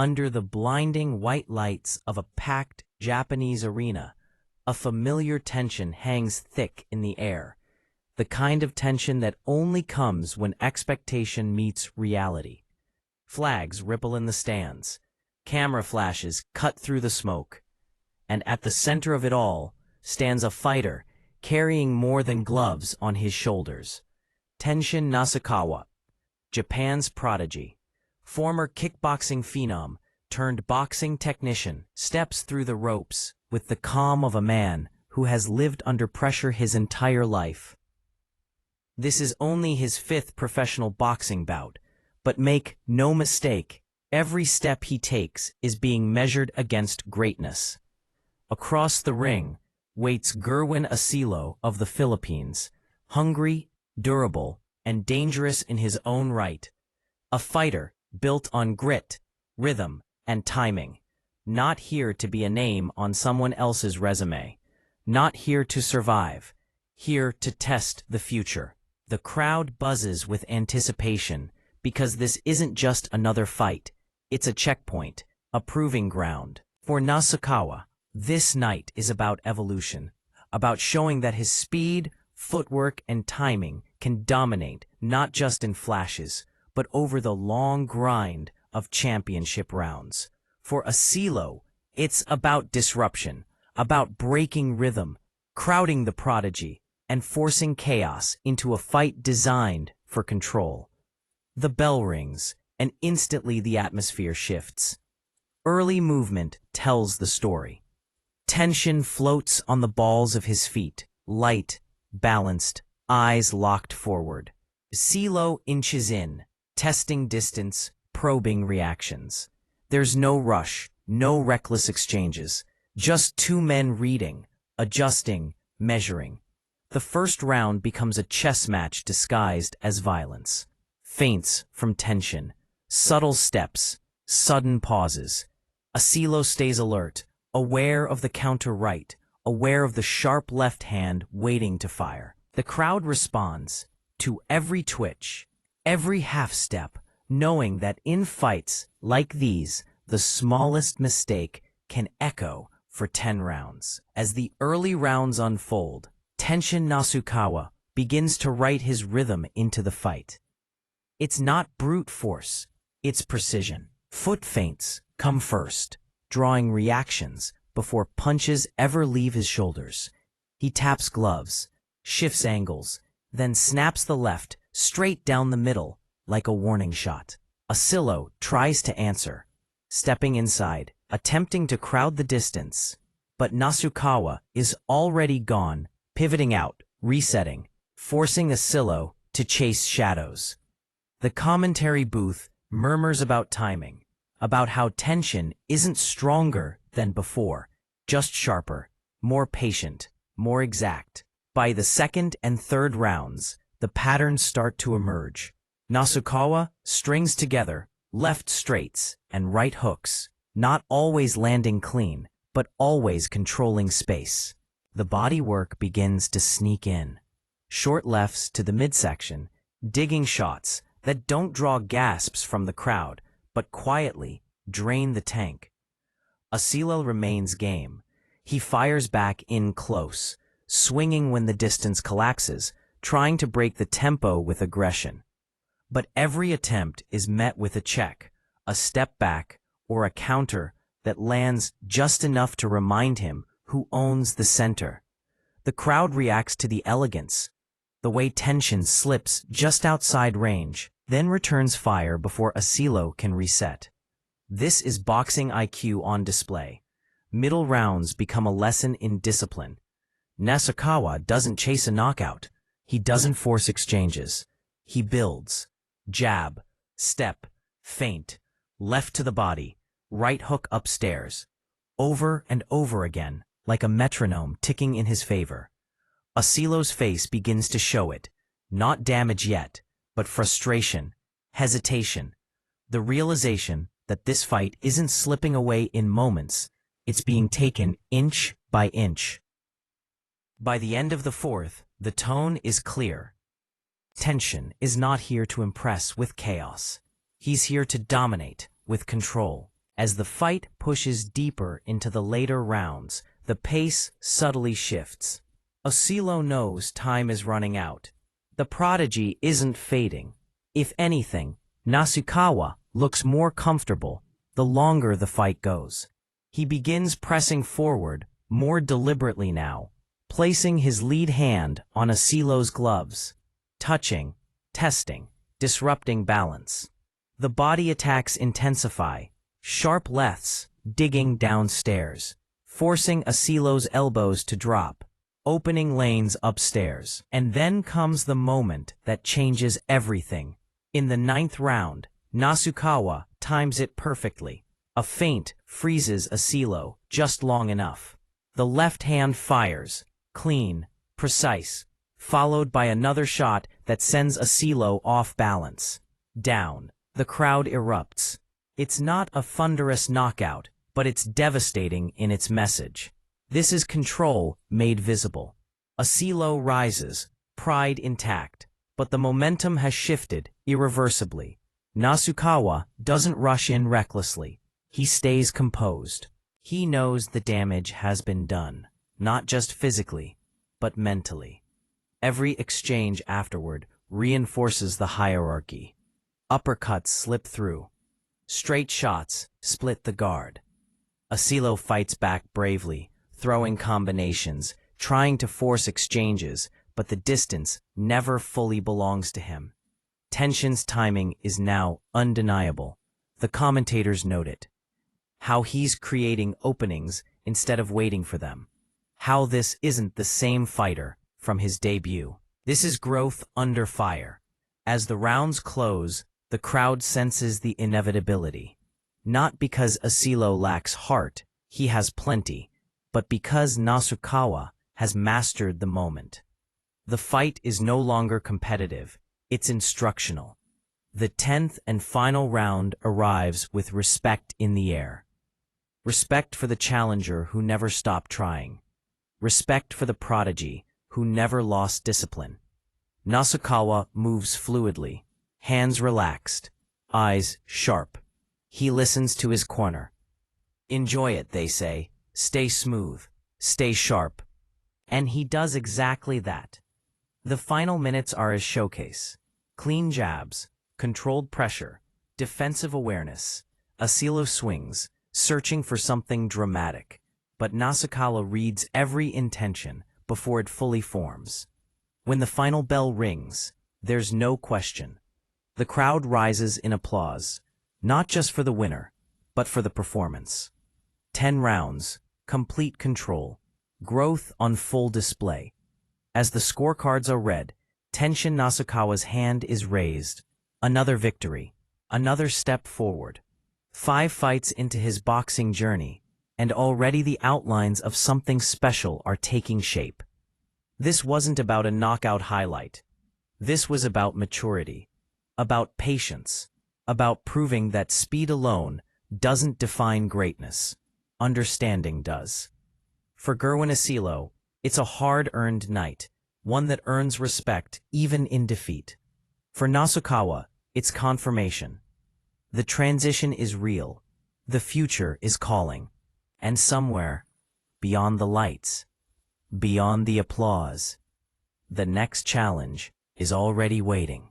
under the blinding white lights of a packed Japanese arena, a familiar tension hangs thick in the air, the kind of tension that only comes when expectation meets reality. Flags ripple in the stands, camera flashes cut through the smoke, and at the center of it all stands a fighter carrying more than gloves on his shoulders. Tenshin Nasukawa, Japan's prodigy, former kickboxing phenom turned boxing technician, steps through the ropes with the calm of a man who has lived under pressure his entire life. This is only his 5th professional boxing bout, but make no mistake, every step he takes is being measured against greatness. Across the ring waits Gerwin Asilo of the Philippines, hungry, durable, and dangerous in his own right. A fighter built on grit, rhythm, and timing. Not here to be a name on someone else's resume. Not here to survive. Here to test the future. The crowd buzzes with anticipation because this isn't just another fight. It's a checkpoint, a proving ground. For Nasukawa, this night is about evolution, about showing that his speed, footwork, and timing can dominate not just in flashes, but over the long grind of championship rounds. For Asilo, it's about disruption, about breaking rhythm, crowding the prodigy, and forcing chaos into a fight designed for control. The bell rings, and instantly the atmosphere shifts. Early movement tells the story. Tension floats on the balls of his feet, light, balanced, eyes locked forward. Asilo inches in, testing distance, probing reactions. There's no rush, no reckless exchanges, just 2 men reading, adjusting, measuring. The first round becomes a chess match disguised as violence. Feints from tension, subtle steps, sudden pauses. Asilo stays alert, aware of the counter right, aware of the sharp left hand waiting to fire. The crowd responds to every twitch, every half step, knowing that in fights like these, the smallest mistake can echo for 10 rounds. As the early rounds unfold, Tenshin Nasukawa begins to write his rhythm into the fight. It's not brute force, it's precision. Foot feints come first, drawing reactions before punches ever leave his shoulders. He taps gloves, shifts angles, then snaps the left straight down the middle like a warning shot. Asilo tries to answer, stepping inside, attempting to crowd the distance, but Nasukawa is already gone, pivoting out, resetting, forcing Asilo to chase shadows. The commentary booth murmurs about timing, about how tension isn't stronger than before, just sharper, more patient, more exact. By the 2nd and 3rd rounds, the patterns start to emerge. Nasukawa strings together left straights and right hooks, not always landing clean, but always controlling space. The body work begins to sneak in. Short lefts to the midsection, digging shots that don't draw gasps from the crowd, but quietly drain the tank. Asilo remains game. He fires back in close, swinging when the distance collapses, trying to break the tempo with aggression. But every attempt is met with a check, a step back, or a counter that lands just enough to remind him who owns the center. The crowd reacts to the elegance, the way tension slips just outside range, then returns fire before Asilo can reset. This is boxing IQ on display. Middle rounds become a lesson in discipline. Nasukawa doesn't chase a knockout. He doesn't force exchanges. He builds. Jab, step, feint, left to the body, right hook upstairs, over and over again, like a metronome ticking in his favor. Asilo's face begins to show it, not damage yet, but frustration, hesitation, the realization that this fight isn't slipping away in moments, it's being taken inch by inch. By the end of the 4th, the tone is clear. Tenshin is not here to impress with chaos. He's here to dominate with control. As the fight pushes deeper into the later rounds, the pace subtly shifts. Asilo knows time is running out. The prodigy isn't fading. If anything, Nasukawa looks more comfortable the longer the fight goes. He begins pressing forward more deliberately now, placing his lead hand on Asilo's gloves, touching, testing, disrupting balance. The body attacks intensify, sharp lefts digging downstairs, forcing Asilo's elbows to drop, opening lanes upstairs. And then comes the moment that changes everything. In the 9th round, Nasukawa times it perfectly. A feint freezes Asilo just long enough. The left hand fires, clean, precise, followed by another shot that sends Asilo off balance. Down. The crowd erupts. It's not a thunderous knockout, but it's devastating in its message. This is control made visible. Asilo rises, pride intact, but the momentum has shifted irreversibly. Nasukawa doesn't rush in recklessly. He stays composed. He knows the damage has been done, not just physically, but mentally. Every exchange afterward reinforces the hierarchy. Uppercuts slip through. Straight shots split the guard. Asilo fights back bravely, throwing combinations, trying to force exchanges, but the distance never fully belongs to him. Tenshin's timing is now undeniable. The commentators note it. How he's creating openings instead of waiting for them. How this isn't the same fighter from his debut. This is growth under fire. As the rounds close, the crowd senses the inevitability. Not because Asilo lacks heart, he has plenty, but because Nasukawa has mastered the moment. The fight is no longer competitive, it's instructional. The 10th and final round arrives with respect in the air. Respect for the challenger who never stopped trying. Respect for the prodigy who never lost discipline. Nasukawa moves fluidly, hands relaxed, eyes sharp. He listens to his corner. Enjoy it, they say. Stay smooth, stay sharp. And he does exactly that. The final minutes are his showcase. Clean jabs, controlled pressure, defensive awareness. Asilo swings, searching for something dramatic, but Nasukawa reads every intention before it fully forms. When the final bell rings, there's no question. The crowd rises in applause, not just for the winner, but for the performance. 10 rounds, complete control, growth on full display. As the scorecards are read, Tenshin Nasukawa's hand is raised. Another victory, another step forward. 5 fights into his boxing journey, and already the outlines of something special are taking shape. This wasn't about a knockout highlight. This was about maturity, about patience, about proving that speed alone doesn't define greatness. Understanding does. For Gerwin Asilo, it's a hard-earned night, one that earns respect even in defeat. For Nasukawa, it's confirmation. The transition is real. The future is calling. And somewhere, beyond the lights, beyond the applause, the next challenge is already waiting.